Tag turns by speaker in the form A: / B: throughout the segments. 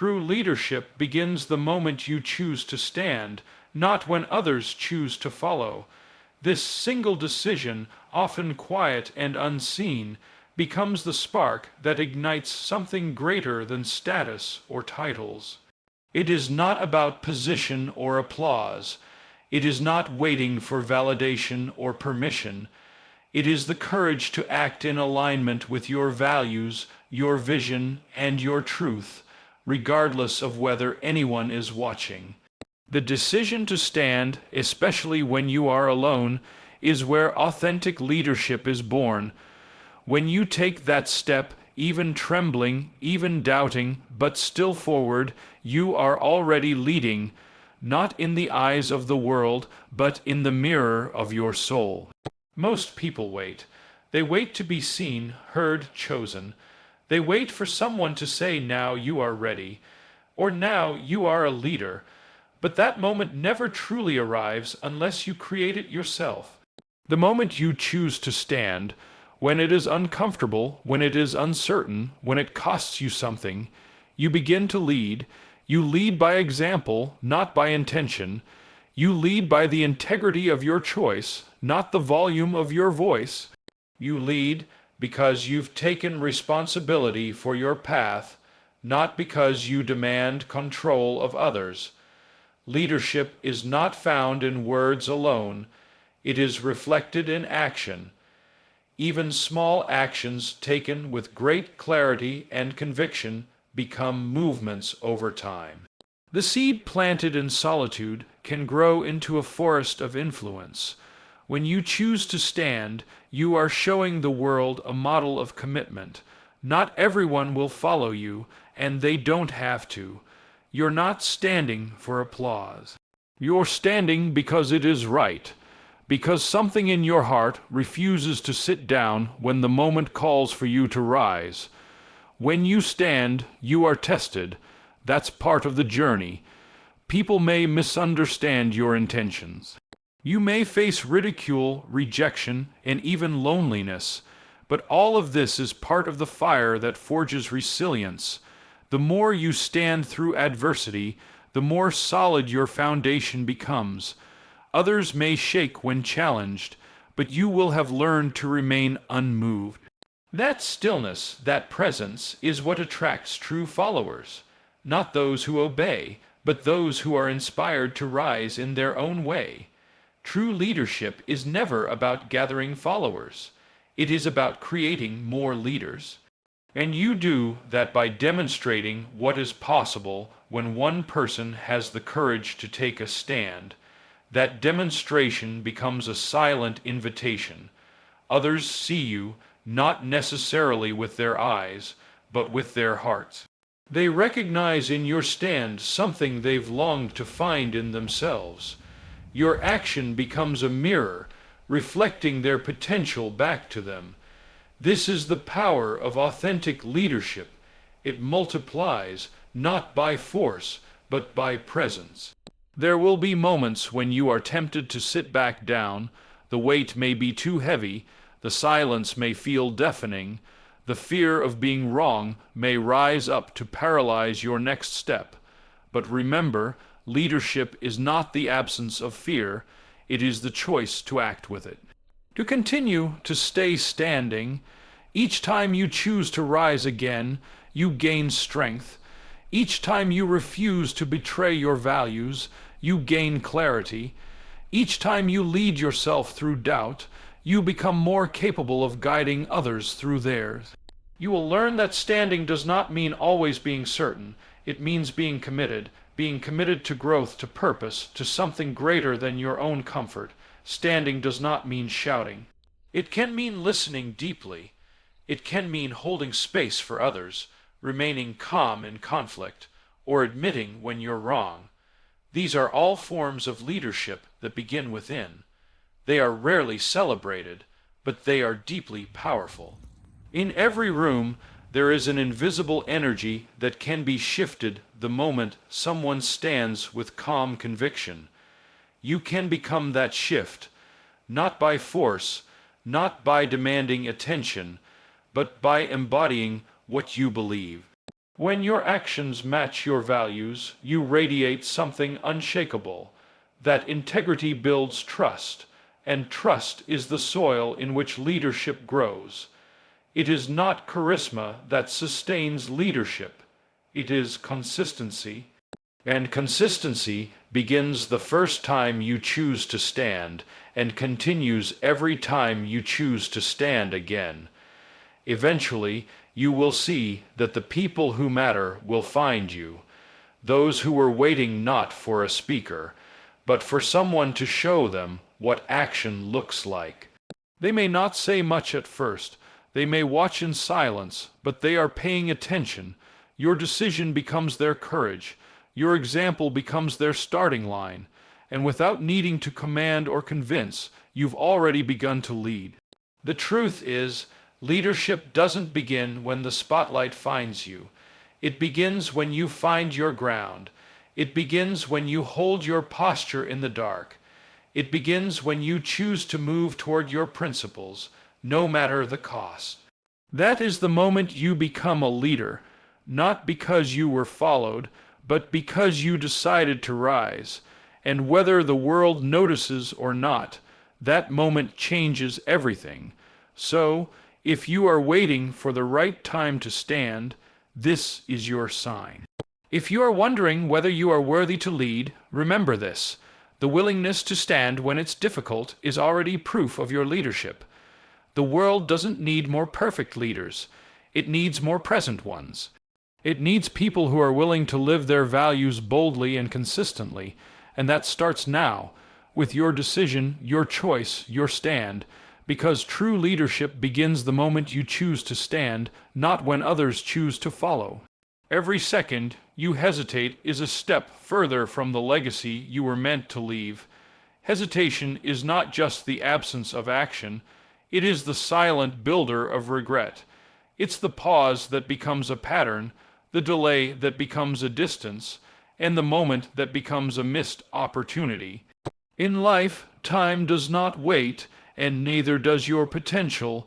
A: True leadership begins the moment you choose to stand, not when others choose to follow. This single decision, often quiet and unseen, becomes the spark that ignites something greater than status or titles. It is not about position or applause. It is not waiting for validation or permission. It is the courage to act in alignment with your values, your vision, and your truth, regardless of whether anyone is watching. The decision to stand, especially when you are alone, is where authentic leadership is born. When you take that step, even trembling, even doubting, but still forward, you are already leading, not in the eyes of the world, but in the mirror of your soul. Most people wait. They wait to be seen, heard, chosen. They wait for someone to say, "Now you are ready," or "Now you are a leader." But that moment never truly arrives unless you create it yourself. The moment you choose to stand, when it is uncomfortable, when it is uncertain, when it costs you something, you begin to lead. You lead by example, not by intention. You lead by the integrity of your choice, not the volume of your voice. You lead because you've taken responsibility for your path, not because you demand control of others. Leadership is not found in words alone. It is reflected in action. Even small actions taken with great clarity and conviction become movements over time. The seed planted in solitude can grow into a forest of influence. When you choose to stand, you are showing the world a model of commitment. Not everyone will follow you, and they don't have to. You're not standing for applause. You're standing because it is right, because something in your heart refuses to sit down when the moment calls for you to rise. When you stand, you are tested. That's part of the journey. People may misunderstand your intentions. You may face ridicule, rejection, and even loneliness, but all of this is part of the fire that forges resilience. The more you stand through adversity, the more solid your foundation becomes. Others may shake when challenged, but you will have learned to remain unmoved. That stillness, that presence, is what attracts true followers. Not those who obey, but those who are inspired to rise in their own way. True leadership is never about gathering followers. It is about creating more leaders. And you do that by demonstrating what is possible when one person has the courage to take a stand. That demonstration becomes a silent invitation. Others see you, not necessarily with their eyes, but with their hearts. They recognize in your stand something they've longed to find in themselves. Your action becomes a mirror, reflecting their potential back to them. This is the power of authentic leadership. It multiplies, not by force, but by presence. There will be moments when you are tempted to sit back down. The weight may be too heavy. The silence may feel deafening. The fear of being wrong may rise up to paralyze your next step. But remember, leadership is not the absence of fear. It is the choice to act with it. To continue to stay standing, each time you choose to rise again, you gain strength. Each time you refuse to betray your values, you gain clarity. Each time you lead yourself through doubt, you become more capable of guiding others through theirs. You will learn that standing does not mean always being certain. It means being committed to growth, to purpose, to something greater than your own comfort. Standing does not mean shouting. It can mean listening deeply. It can mean holding space for others, remaining calm in conflict, or admitting when you're wrong. These are all forms of leadership that begin within. They are rarely celebrated, but they are deeply powerful. In every room, there is an invisible energy that can be shifted the moment someone stands with calm conviction. You can become that shift, not by force, not by demanding attention, but by embodying what you believe. When your actions match your values, you radiate something unshakable. That integrity builds trust, and trust is the soil in which leadership grows. It is not charisma that sustains leadership. It is consistency. And consistency begins the first time you choose to stand and continues every time you choose to stand again. Eventually, you will see that the people who matter will find you, those who were waiting not for a speaker, but for someone to show them what action looks like. They may not say much at first, they may watch in silence, but they are paying attention. Your decision becomes their courage. Your example becomes their starting line. And without needing to command or convince, you've already begun to lead. The truth is, leadership doesn't begin when the spotlight finds you. It begins when you find your ground. It begins when you hold your posture in the dark. It begins when you choose to move toward your principles, no matter the cost. That is the moment you become a leader, not because you were followed, but because you decided to rise. And whether the world notices or not, that moment changes everything. So, if you are waiting for the right time to stand, this is your sign. If you are wondering whether you are worthy to lead, remember this. The willingness to stand when it's difficult is already proof of your leadership. The world doesn't need more perfect leaders. It needs more present ones. It needs people who are willing to live their values boldly and consistently, and that starts now, with your decision, your choice, your stand, because true leadership begins the moment you choose to stand, not when others choose to follow. Every second you hesitate is a step further from the legacy you were meant to leave. Hesitation is not just the absence of action, it is the silent builder of regret. It's the pause that becomes a pattern, the delay that becomes a distance, and the moment that becomes a missed opportunity. In life, time does not wait, and neither does your potential.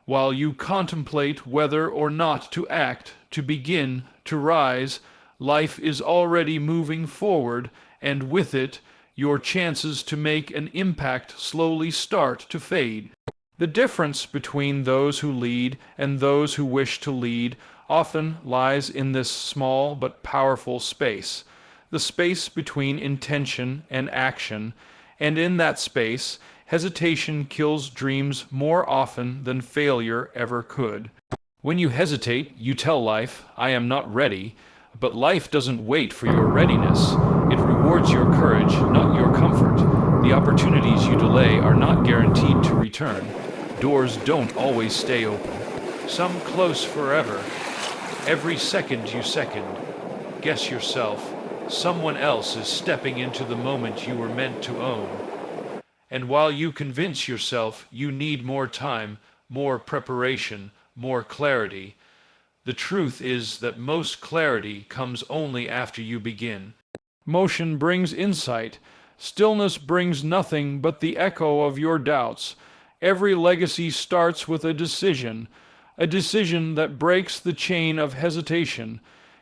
A: While you contemplate whether or not to act, to begin, to rise, life is already moving forward, and with it, your chances to make an impact slowly start to fade. The difference between those who lead and those who wish to lead often lies in this small but powerful space, the space between intention and action, and in that space, hesitation kills dreams more often than failure ever could. When you hesitate, you tell life, "I am not ready," but life doesn't wait for your readiness. It rewards your courage, not your comfort. The opportunities you delay are not guaranteed to return. Doors don't always stay open. Some close forever. Every second you second, guess yourself, someone else is stepping into the moment you were meant to own. And while you convince yourself you need more time, more preparation, more clarity, the truth is that most clarity comes only after you begin. Motion brings insight. Stillness brings nothing but the echo of your doubts. Every legacy starts with a decision that breaks the chain of hesitation.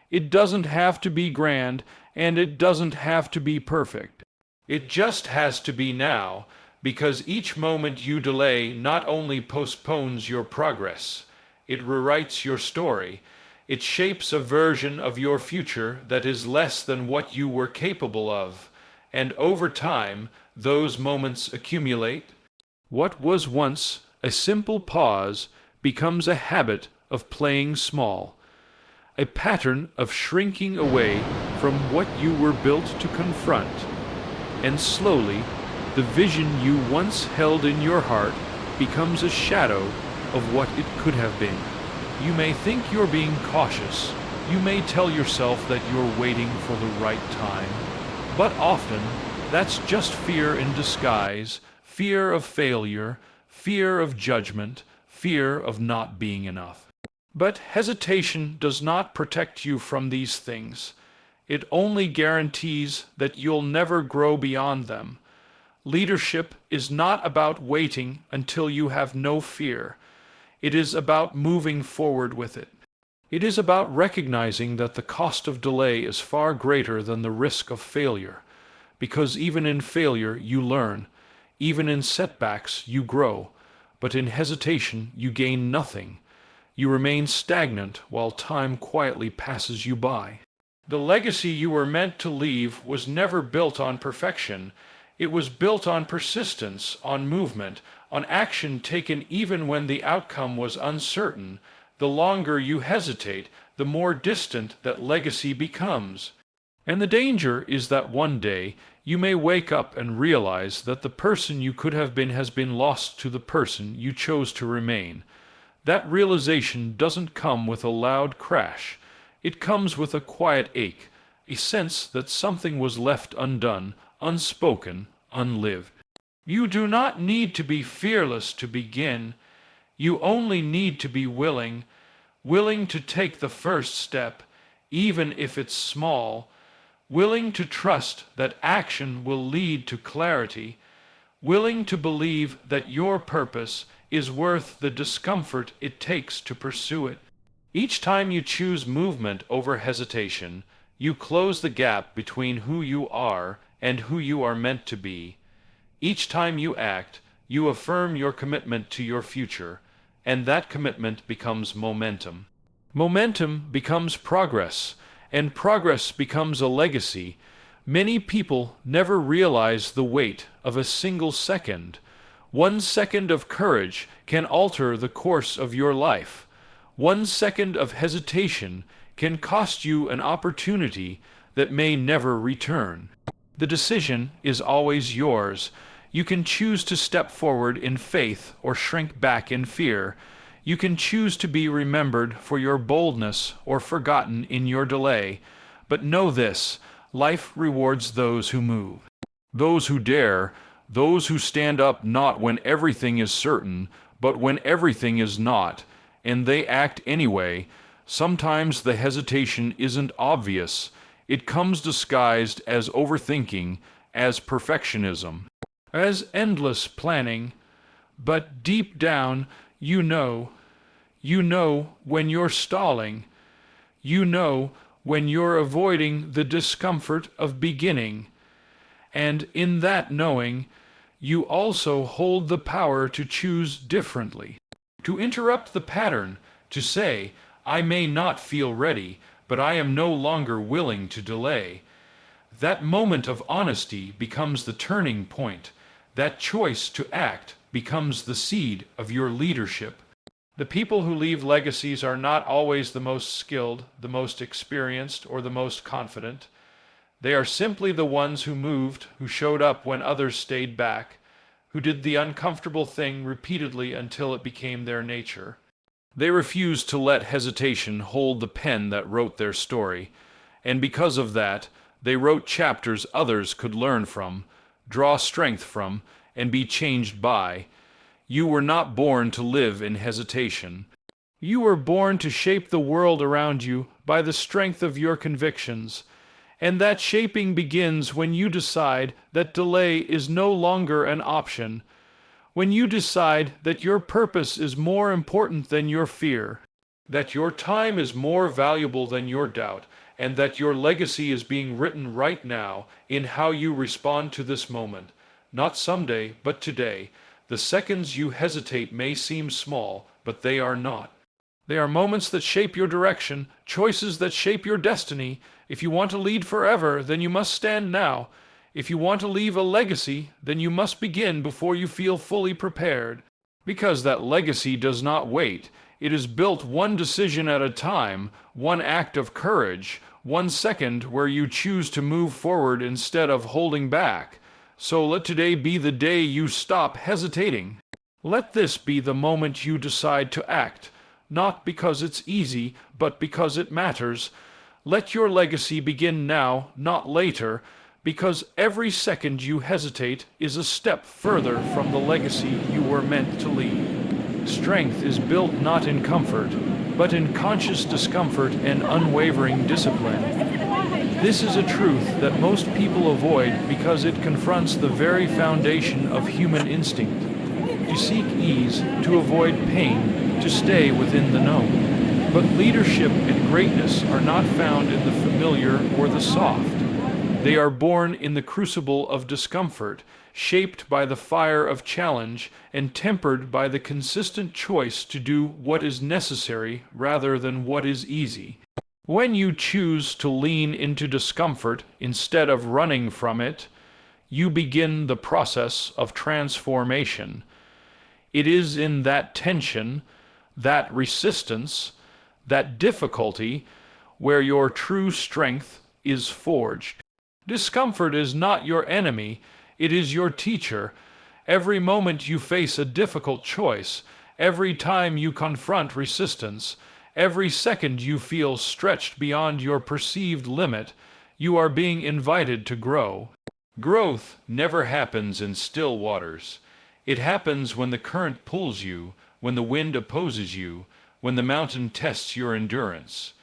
A: It doesn't have to be grand, and it doesn't have to be perfect. It just has to be now, because each moment you delay not only postpones your progress, it rewrites your story. It shapes a version of your future that is less than what you were capable of, and over time, those moments accumulate. What was once a simple pause becomes a habit of playing small, a pattern of shrinking away from what you were built to confront, and slowly, the vision you once held in your heart becomes a shadow of what it could have been. You may think you're being cautious. You may tell yourself that you're waiting for the right time. But often, that's just fear in disguise, fear of failure, fear of judgment, fear of not being enough. But hesitation does not protect you from these things. It only guarantees that you'll never grow beyond them. Leadership is not about waiting until you have no fear. It is about moving forward with it. It is about recognizing that the cost of delay is far greater than the risk of failure, because even in failure you learn, even in setbacks you grow, but in hesitation you gain nothing. You remain stagnant while time quietly passes you by. The legacy you were meant to leave was never built on perfection. It was built on persistence, on movement, on action taken even when the outcome was uncertain. The longer you hesitate, the more distant that legacy becomes. And the danger is that one day you may wake up and realize that the person you could have been has been lost to the person you chose to remain. That realization doesn't come with a loud crash. It comes with a quiet ache, a sense that something was left undone, unspoken, unlived. You do not need to be fearless to begin. You only need to be willing, willing to take the first step, even if it's small, willing to trust that action will lead to clarity, willing to believe that your purpose is worth the discomfort it takes to pursue it. Each time you choose movement over hesitation, you close the gap between who you are and who you are meant to be. Each time you act, you affirm your commitment to your future, and that commitment becomes momentum. Momentum becomes progress, and progress becomes a legacy. Many people never realize the weight of a single second. 1 second of courage can alter the course of your life. 1 second of hesitation can cost you an opportunity that may never return. The decision is always yours. You can choose to step forward in faith or shrink back in fear. You can choose to be remembered for your boldness or forgotten in your delay. But know this, life rewards those who move, those who dare, those who stand up not when everything is certain, but when everything is not, and they act anyway. Sometimes the hesitation isn't obvious. It comes disguised as overthinking, as perfectionism, as endless planning. But deep down, you know when you're stalling. You know when you're avoiding the discomfort of beginning. And in that knowing, you also hold the power to choose differently, to interrupt the pattern, to say, I may not feel ready, but I am no longer willing to delay. That moment of honesty becomes the turning point. That choice to act becomes the seed of your leadership. The people who leave legacies are not always the most skilled, the most experienced, or the most confident. They are simply the ones who moved, who showed up when others stayed back, who did the uncomfortable thing repeatedly until it became their nature. They refused to let hesitation hold the pen that wrote their story, and because of that, they wrote chapters others could learn from, draw strength from, and be changed by. You were not born to live in hesitation. You were born to shape the world around you by the strength of your convictions, and that shaping begins when you decide that delay is no longer an option, when you decide that your purpose is more important than your fear, that your time is more valuable than your doubt, and that your legacy is being written right now in how you respond to this moment, not someday, but today. The seconds you hesitate may seem small, but they are not. They are moments that shape your direction, choices that shape your destiny. If you want to lead forever, then you must stand now. If you want to leave a legacy, then you must begin before you feel fully prepared. Because that legacy does not wait. It is built one decision at a time, one act of courage, 1 second where you choose to move forward instead of holding back. So let today be the day you stop hesitating. Let this be the moment you decide to act, not because it's easy, but because it matters. Let your legacy begin now, not later, because every second you hesitate is a step further from the legacy you were meant to leave. Strength is built not in comfort, but in conscious discomfort and unwavering discipline. This is a truth that most people avoid because it confronts the very foundation of human instinct. To seek ease, to avoid pain, to stay within the known. But leadership and greatness are not found in the familiar or the soft. They are born in the crucible of discomfort, shaped by the fire of challenge and tempered by the consistent choice to do what is necessary rather than what is easy. When you choose to lean into discomfort instead of running from it, you begin the process of transformation. It is in that tension, that resistance, that difficulty, where your true strength is forged. Discomfort is not your enemy, it is your teacher. Every moment you face a difficult choice, every time you confront resistance, every second you feel stretched beyond your perceived limit, you are being invited to grow. Growth never happens in still waters. It happens when the current pulls you, when the wind opposes you, when the mountain tests your endurance.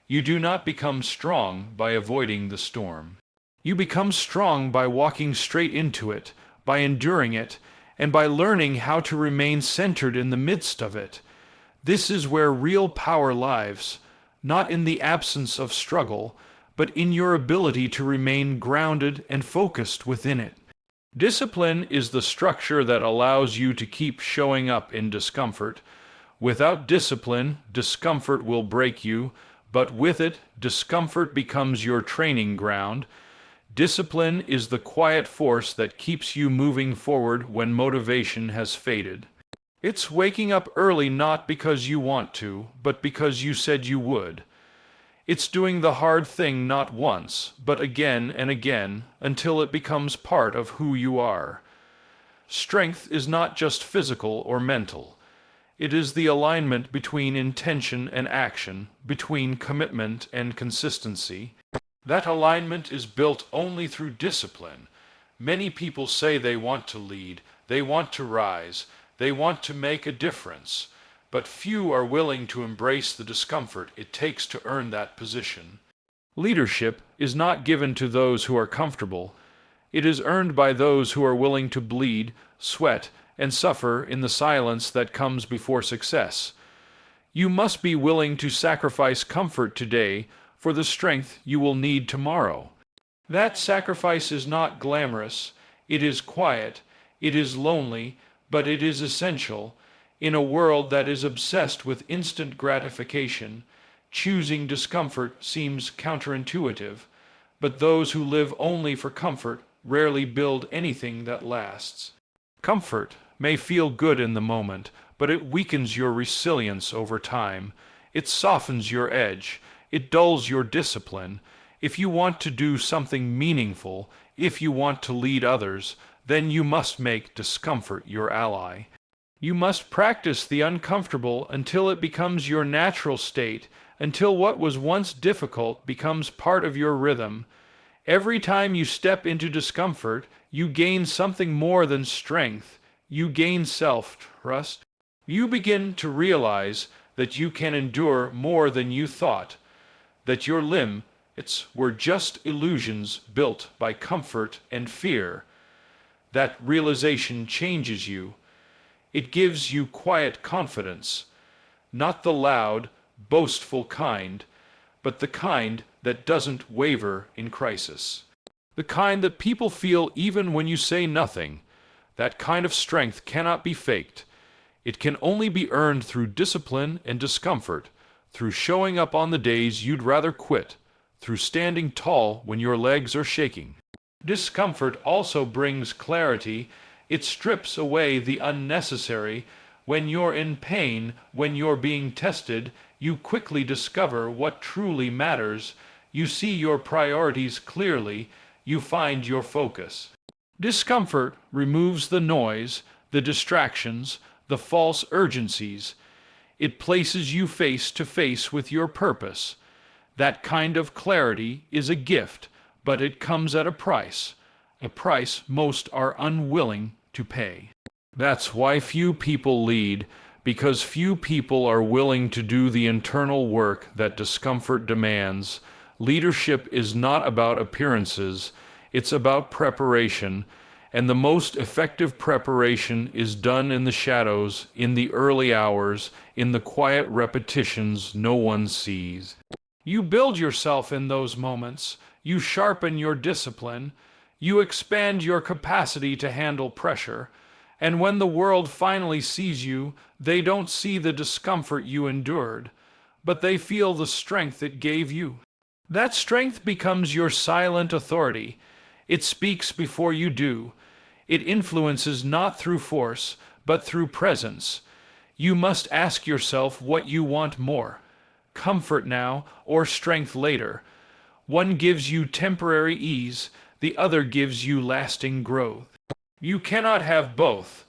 A: You do not become strong by avoiding the storm. You become strong by walking straight into it, by enduring it, and by learning how to remain centered in the midst of it. This is where real power lies, not in the absence of struggle, but in your ability to remain grounded and focused within it. Discipline is the structure that allows you to keep showing up in discomfort. Without discipline, discomfort will break you, but with it, discomfort becomes your training ground. Discipline is the quiet force that keeps you moving forward when motivation has faded. It's waking up early not because you want to, but because you said you would. It's doing the hard thing not once, but again and again, until it becomes part of who you are. Strength is not just physical or mental. It is the alignment between intention and action, between commitment and consistency. That alignment is built only through discipline. Many people say they want to lead, they want to rise, they want to make a difference, but few are willing to embrace the discomfort it takes to earn that position. Leadership is not given to those who are comfortable. It is earned by those who are willing to bleed, sweat, and suffer in the silence that comes before success. You must be willing to sacrifice comfort today for the strength you will need tomorrow. That sacrifice is not glamorous, it is quiet, it is lonely, but it is essential. In a world that is obsessed with instant gratification, choosing discomfort seems counterintuitive, but those who live only for comfort rarely build anything that lasts. Comfort may feel good in the moment, but it weakens your resilience over time. It softens your edge. It dulls your discipline. If you want to do something meaningful, if you want to lead others, then you must make discomfort your ally. You must practice the uncomfortable until it becomes your natural state, until what was once difficult becomes part of your rhythm. Every time you step into discomfort, you gain something more than strength. You gain self-trust. You begin to realize that you can endure more than you thought, that your limits were just illusions built by comfort and fear. That realization changes you. It gives you quiet confidence, not the loud, boastful kind, but the kind that doesn't waver in crisis. The kind that people feel even when you say nothing. That kind of strength cannot be faked. It can only be earned through discipline and discomfort, through showing up on the days you'd rather quit, through standing tall when your legs are shaking. Discomfort also brings clarity. It strips away the unnecessary. When you're in pain, when you're being tested, you quickly discover what truly matters. You see your priorities clearly. You find your focus. Discomfort removes the noise, the distractions, the false urgencies. It places you face to face with your purpose. That kind of clarity is a gift, but it comes at a price most are unwilling to pay. That's why few people lead, because few people are willing to do the internal work that discomfort demands. Leadership is not about appearances, it's about preparation, And the most effective preparation is done in the shadows, in the early hours, in the quiet repetitions no one sees. You build yourself in those moments. You sharpen your discipline. You expand your capacity to handle pressure. And when the world finally sees you, they don't see the discomfort you endured, but they feel the strength it gave you. That strength becomes your silent authority. It speaks before you do. It influences not through force, but through presence. You must ask yourself what you want more: comfort now or strength later. One gives you temporary ease, the other gives you lasting growth. You cannot have both.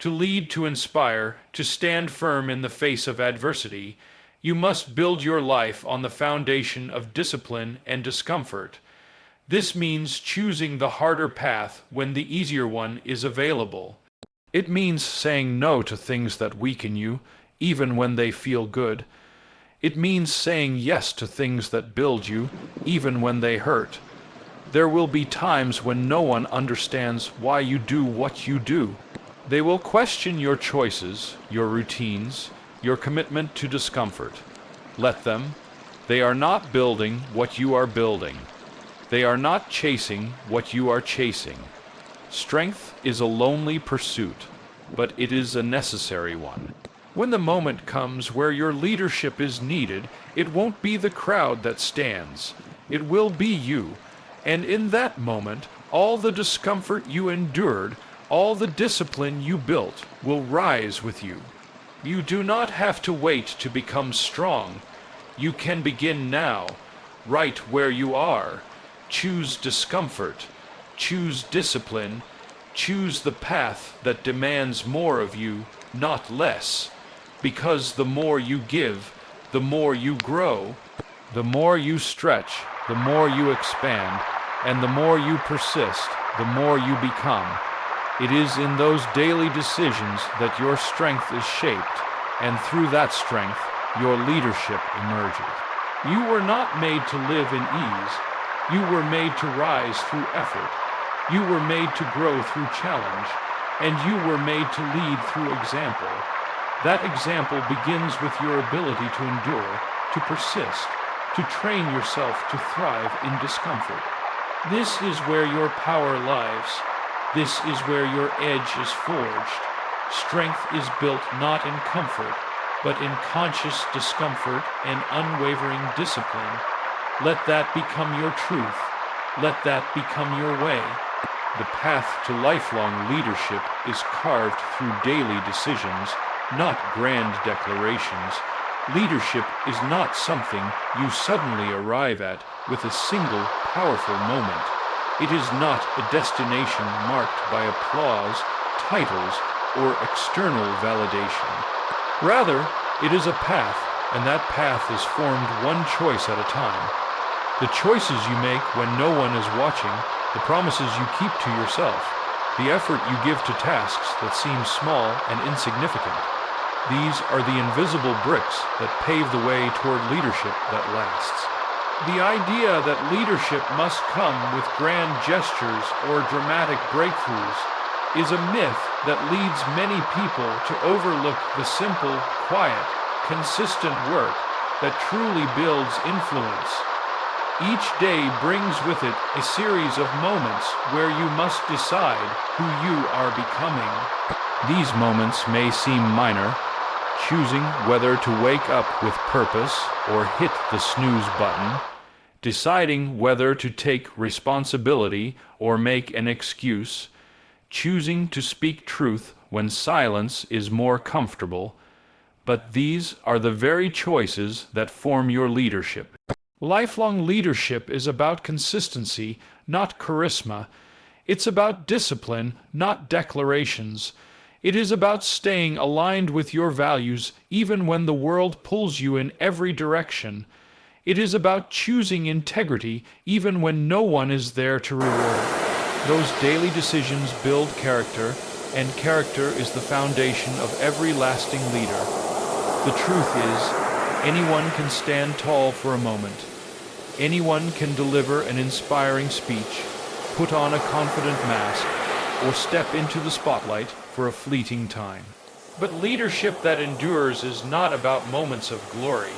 A: To lead, to inspire, to stand firm in the face of adversity, you must build your life on the foundation of discipline and discomfort. This means choosing the harder path when the easier one is available. It means saying no to things that weaken you, even when they feel good. It means saying yes to things that build you, even when they hurt. There will be times when no one understands why you do what you do. They will question your choices, your routines, your commitment to discomfort. Let them. They are not building what you are building. They are not chasing what you are chasing. Strength is a lonely pursuit, but it is a necessary one. When the moment comes where your leadership is needed, it won't be the crowd that stands. It will be you. And in that moment, all the discomfort you endured, all the discipline you built, will rise with you. You do not have to wait to become strong. You can begin now, right where you are. Choose discomfort. Choose discipline. Choose the path that demands more of you, not less. Because the more you give, the more you grow. The more you stretch, the more you expand, and the more you persist, the more you become. It is in those daily decisions that your strength is shaped, and through that strength, your leadership emerges. You were not made to live in ease. You were made to rise through effort. You were made to grow through challenge, and you were made to lead through example. That example begins with your ability to endure, to persist, to train yourself to thrive in discomfort. This is where your power lies. This is where your edge is forged. Strength is built not in comfort, but in conscious discomfort and unwavering discipline. Let that become your truth. Let that become your way. The path to lifelong leadership is carved through daily decisions, not grand declarations. Leadership is not something you suddenly arrive at with a single powerful moment. It is not a destination marked by applause, titles, or external validation. Rather, it is a path, and that path is formed one choice at a time. The choices you make when no one is watching, the promises you keep to yourself, the effort you give to tasks that seem small and insignificant. These are the invisible bricks that pave the way toward leadership that lasts. The idea that leadership must come with grand gestures or dramatic breakthroughs is a myth that leads many people to overlook the simple, quiet, consistent work that truly builds influence. Each day brings with it a series of moments where you must decide who you are becoming. These moments may seem minor, choosing whether to wake up with purpose or hit the snooze button, deciding whether to take responsibility or make an excuse, choosing to speak truth when silence is more comfortable. But these are the very choices that form your leadership. Lifelong leadership is about consistency, not charisma. It's about discipline, not declarations. It is about staying aligned with your values even when the world pulls you in every direction. It is about choosing integrity even when no one is there to reward it. Those daily decisions build character, and character is the foundation of every lasting leader. The truth is, anyone can stand tall for a moment. Anyone can deliver an inspiring speech, put on a confident mask, or step into the spotlight for a fleeting time. But leadership that endures is not about moments of glory.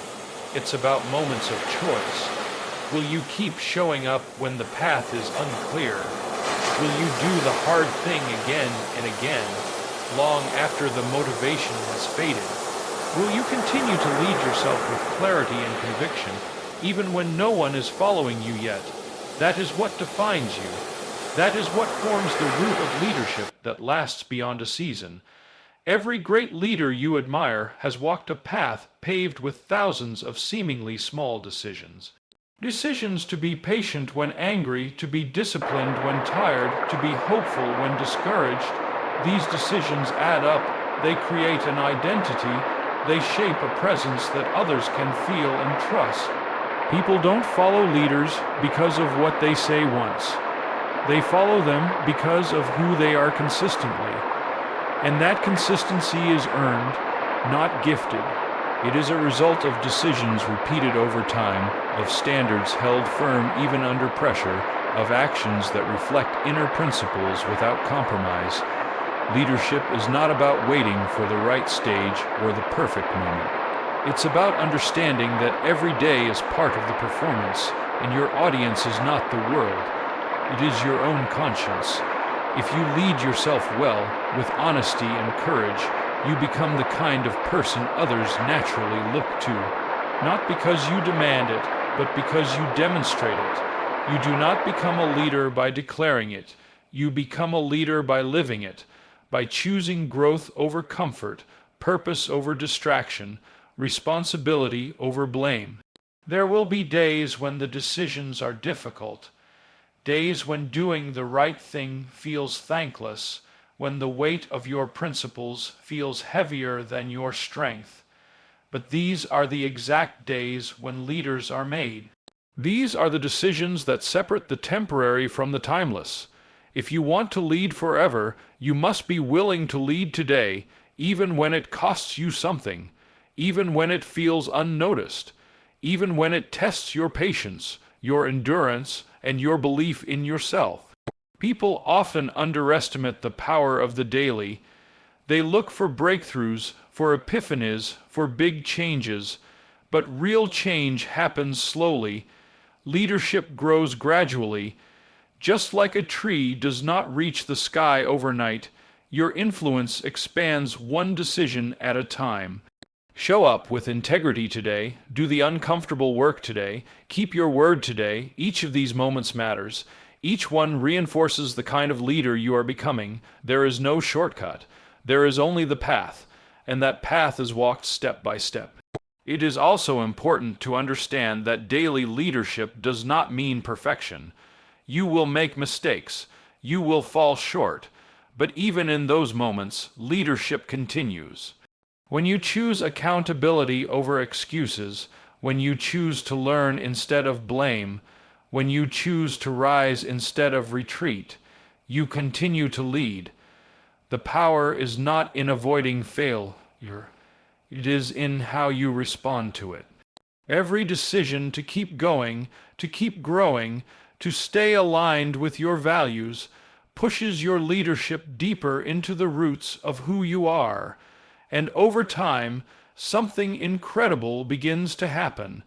A: It's about moments of choice. Will you keep showing up when the path is unclear? Will you do the hard thing again and again, long after the motivation has faded? Will you continue to lead yourself with clarity and conviction, even when no one is following you yet? That is what defines you. That is what forms the root of leadership that lasts beyond a season. Every great leader you admire has walked a path paved with thousands of seemingly small decisions. Decisions to be patient when angry, to be disciplined when tired, to be hopeful when discouraged. These decisions add up, they create an identity, they shape a presence that others can feel and trust. People don't follow leaders because of what they say once. They follow them because of who they are consistently. And that consistency is earned, not gifted. It is a result of decisions repeated over time, of standards held firm even under pressure, of actions that reflect inner principles without compromise. Leadership is not about waiting for the right stage or the perfect moment. It's about understanding that every day is part of the performance, and your audience is not the world. It is your own conscience. If you lead yourself well, with honesty and courage, you become the kind of person others naturally look to. Not because you demand it, but because you demonstrate it. You do not become a leader by declaring it. You become a leader by living it, by choosing growth over comfort, purpose over distraction, responsibility over blame. There will be days when the decisions are difficult. Days when doing the right thing feels thankless, when the weight of your principles feels heavier than your strength. But these are the exact days when leaders are made. These are the decisions that separate the temporary from the timeless. If you want to lead forever, you must be willing to lead today, even when it costs you something, even when it feels unnoticed, even when it tests your patience, your endurance, and your belief in yourself. People often underestimate the power of the daily. They look for breakthroughs, for epiphanies, for big changes, but real change happens slowly. Leadership grows gradually. Just like a tree does not reach the sky overnight, your influence expands one decision at a time. Show up with integrity today, do the uncomfortable work today, keep your word today. Each of these moments matters. Each one reinforces the kind of leader you are becoming. There is no shortcut. There is only the path, and that path is walked step by step. It is also important to understand that daily leadership does not mean perfection. You will make mistakes. You will fall short. But even in those moments, leadership continues. When you choose accountability over excuses, when you choose to learn instead of blame, when you choose to rise instead of retreat, you continue to lead. The power is not in avoiding failure. It is in how you respond to it. Every decision to keep going, to keep growing, to stay aligned with your values, pushes your leadership deeper into the roots of who you are. And over time, something incredible begins to happen.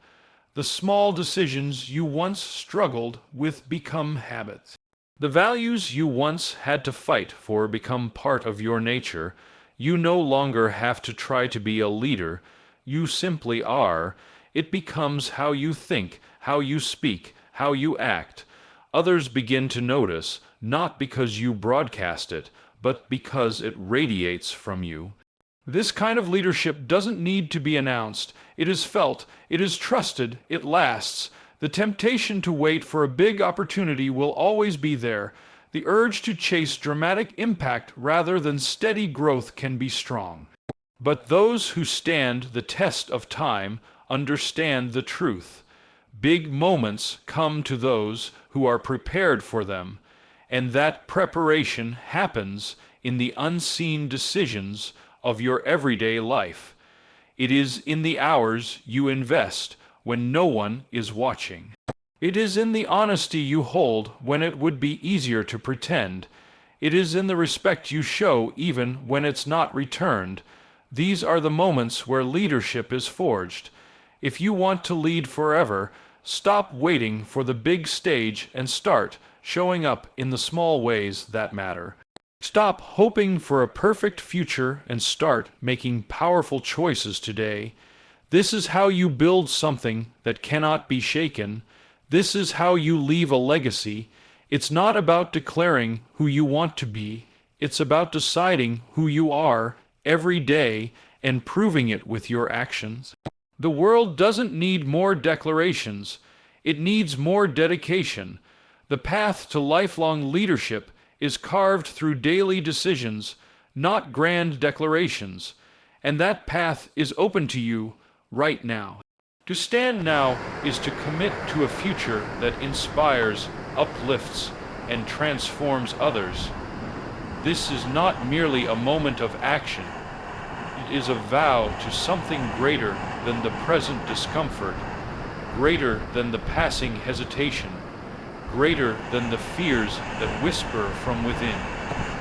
A: The small decisions you once struggled with become habits. The values you once had to fight for become part of your nature. You no longer have to try to be a leader. You simply are. It becomes how you think, how you speak, how you act. Others begin to notice, not because you broadcast it, but because it radiates from you. This kind of leadership doesn't need to be announced. It is felt, it is trusted, it lasts. The temptation to wait for a big opportunity will always be there. The urge to chase dramatic impact rather than steady growth can be strong. But those who stand the test of time understand the truth. Big moments come to those who are prepared for them, and that preparation happens in the unseen decisions of your everyday life. It is in the hours you invest when no one is watching. It is in the honesty you hold when it would be easier to pretend. It is in the respect you show even when it's not returned. These are the moments where leadership is forged. If you want to lead forever, stop waiting for the big stage and start showing up in the small ways that matter. Stop hoping for a perfect future and start making powerful choices today. This is how you build something that cannot be shaken. This is how you leave a legacy. It's not about declaring who you want to be. It's about deciding who you are every day and proving it with your actions. The world doesn't need more declarations. It needs more dedication. The path to lifelong leadership is carved through daily decisions, not grand declarations. And that path is open to you right now. To stand now is to commit to a future that inspires, uplifts, and transforms others. This is not merely a moment of action. It is a vow to something greater than the present discomfort, greater than the passing hesitation, greater than the fears that whisper from within.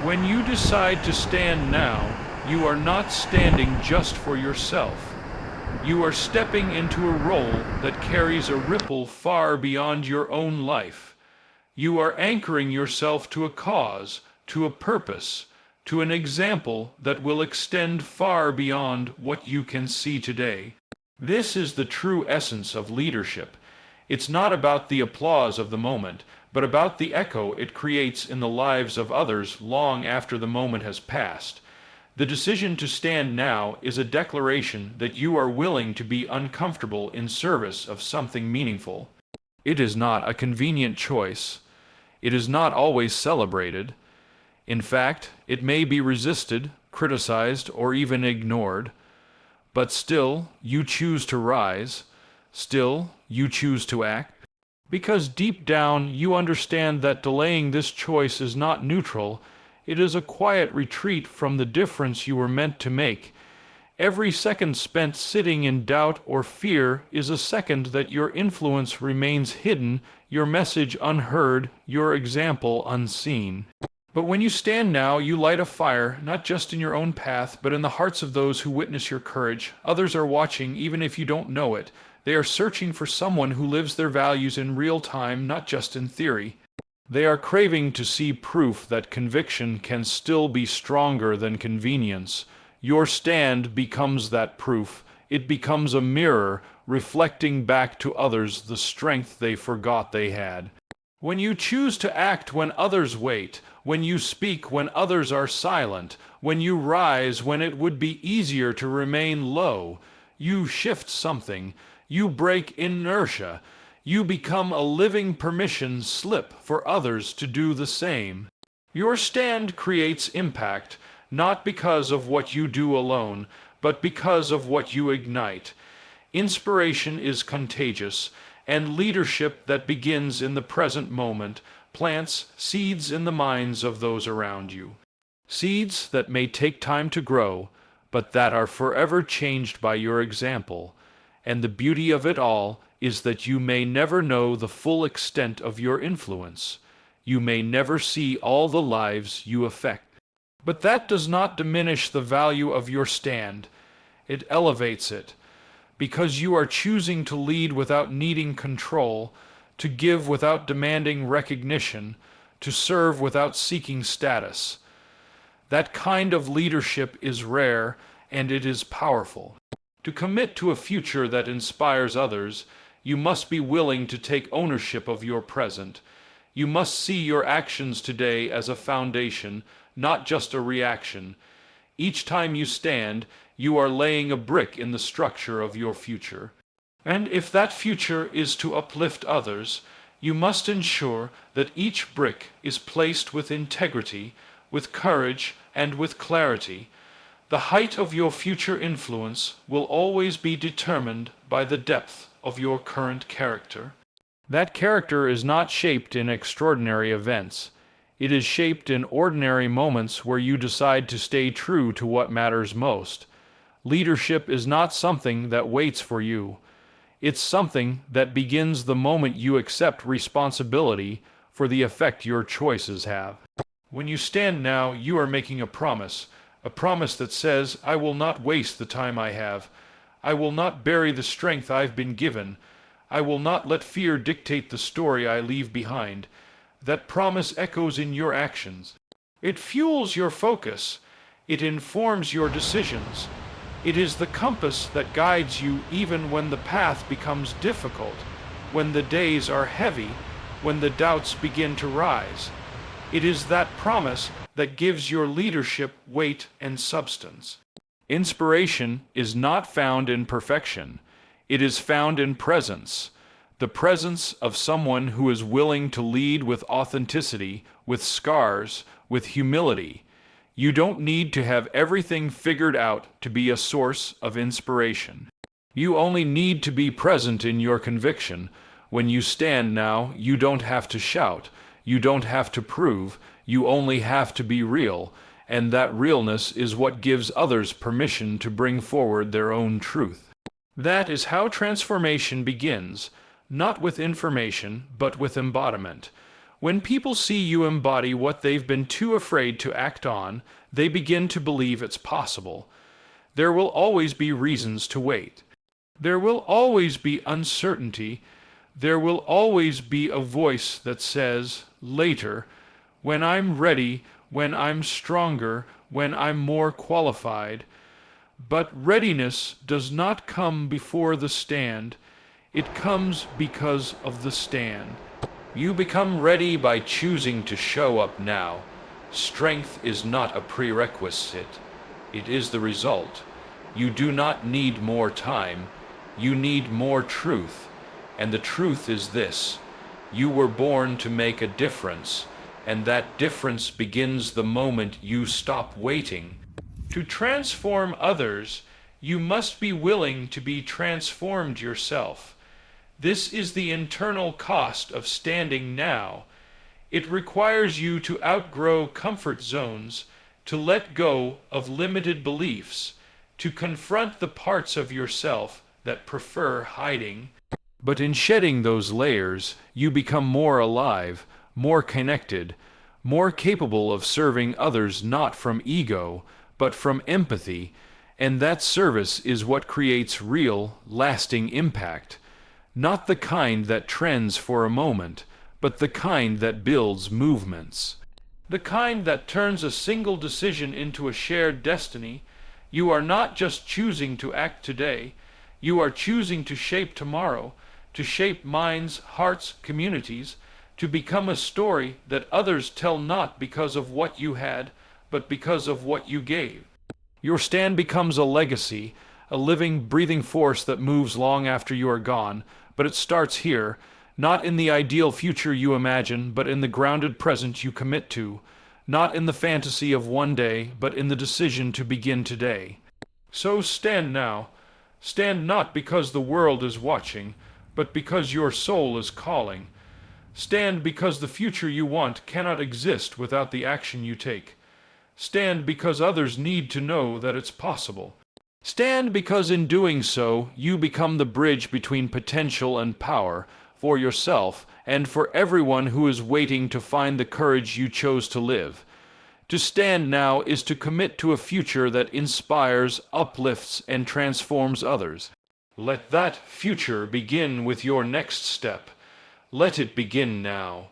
A: When you decide to stand now, you are not standing just for yourself. You are stepping into a role that carries a ripple far beyond your own life. You are anchoring yourself to a cause, to a purpose, to an example that will extend far beyond what you can see today. This is the true essence of leadership. It's not about the applause of the moment, but about the echo it creates in the lives of others long after the moment has passed. The decision to stand now is a declaration that you are willing to be uncomfortable in service of something meaningful. It is not a convenient choice. It is not always celebrated. In fact, it may be resisted, criticized, or even ignored. But still, you choose to rise. Still, you choose to act. Because deep down, you understand that delaying this choice is not neutral. It is a quiet retreat from the difference you were meant to make. Every second spent sitting in doubt or fear is a second that your influence remains hidden, your message unheard, your example unseen. But when you stand now, you light a fire, not just in your own path, but in the hearts of those who witness your courage. Others are watching, even if you don't know it. They are searching for someone who lives their values in real time, not just in theory. They are craving to see proof that conviction can still be stronger than convenience. Your stand becomes that proof. It becomes a mirror, reflecting back to others the strength they forgot they had. When you choose to act when others wait, when you speak when others are silent, when you rise when it would be easier to remain low, you shift something. You break inertia. You become a living permission slip for others to do the same. Your stand creates impact, not because of what you do alone, but because of what you ignite. Inspiration is contagious, and leadership that begins in the present moment plants seeds in the minds of those around you. Seeds that may take time to grow, but that are forever changed by your example. And the beauty of it all is that you may never know the full extent of your influence. You may never see all the lives you affect. But that does not diminish the value of your stand. It elevates it, because you are choosing to lead without needing control, to give without demanding recognition, to serve without seeking status. That kind of leadership is rare, and it is powerful. To commit to a future that inspires others, you must be willing to take ownership of your present. You must see your actions today as a foundation, not just a reaction. Each time you stand, you are laying a brick in the structure of your future. And if that future is to uplift others, you must ensure that each brick is placed with integrity, with courage, and with clarity. The height of your future influence will always be determined by the depth of your current character. That character is not shaped in extraordinary events. It is shaped in ordinary moments where you decide to stay true to what matters most. Leadership is not something that waits for you. It's something that begins the moment you accept responsibility for the effect your choices have. When you stand now, you are making a promise that says, I will not waste the time I have. I will not bury the strength I've been given. I will not let fear dictate the story I leave behind. That promise echoes in your actions. It fuels your focus. It informs your decisions. It is the compass that guides you even when the path becomes difficult, when the days are heavy, when the doubts begin to rise. It is that promise that gives your leadership weight and substance. Inspiration is not found in perfection. It is found in presence. The presence of someone who is willing to lead with authenticity, with scars, with humility. You don't need to have everything figured out to be a source of inspiration. You only need to be present in your conviction. When you stand now, you don't have to shout. You don't have to prove. You only have to be real. And that realness is what gives others permission to bring forward their own truth. That is how transformation begins. Not with information, but with embodiment. When people see you embody what they've been too afraid to act on, they begin to believe it's possible. There will always be reasons to wait. There will always be uncertainty. There will always be a voice that says, later, when I'm ready, when I'm stronger, when I'm more qualified. But readiness does not come before the stand. It comes because of the stand. You become ready by choosing to show up now. Strength is not a prerequisite. It is the result. You do not need more time. You need more truth. And the truth is this: you were born to make a difference, and that difference begins the moment you stop waiting. To transform others, you must be willing to be transformed yourself. This is the internal cost of standing now. It requires you to outgrow comfort zones, to let go of limited beliefs, to confront the parts of yourself that prefer hiding. But in shedding those layers, you become more alive, more connected, more capable of serving others not from ego, but from empathy, and that service is what creates real, lasting impact. Not the kind that trends for a moment, but the kind that builds movements. The kind that turns a single decision into a shared destiny. You are not just choosing to act today, you are choosing to shape tomorrow, to shape minds, hearts, communities, to become a story that others tell not because of what you had, but because of what you gave. Your stand becomes a legacy, a living, breathing force that moves long after you are gone, but it starts here, not in the ideal future you imagine, but in the grounded present you commit to, not in the fantasy of one day, but in the decision to begin today. So stand now. Stand not because the world is watching, but because your soul is calling. Stand because the future you want cannot exist without the action you take. Stand because others need to know that it's possible. Stand because in doing so, you become the bridge between potential and power, for yourself and for everyone who is waiting to find the courage you chose to live. To stand now is to commit to a future that inspires, uplifts, and transforms others. Let that future begin with your next step. Let it begin now.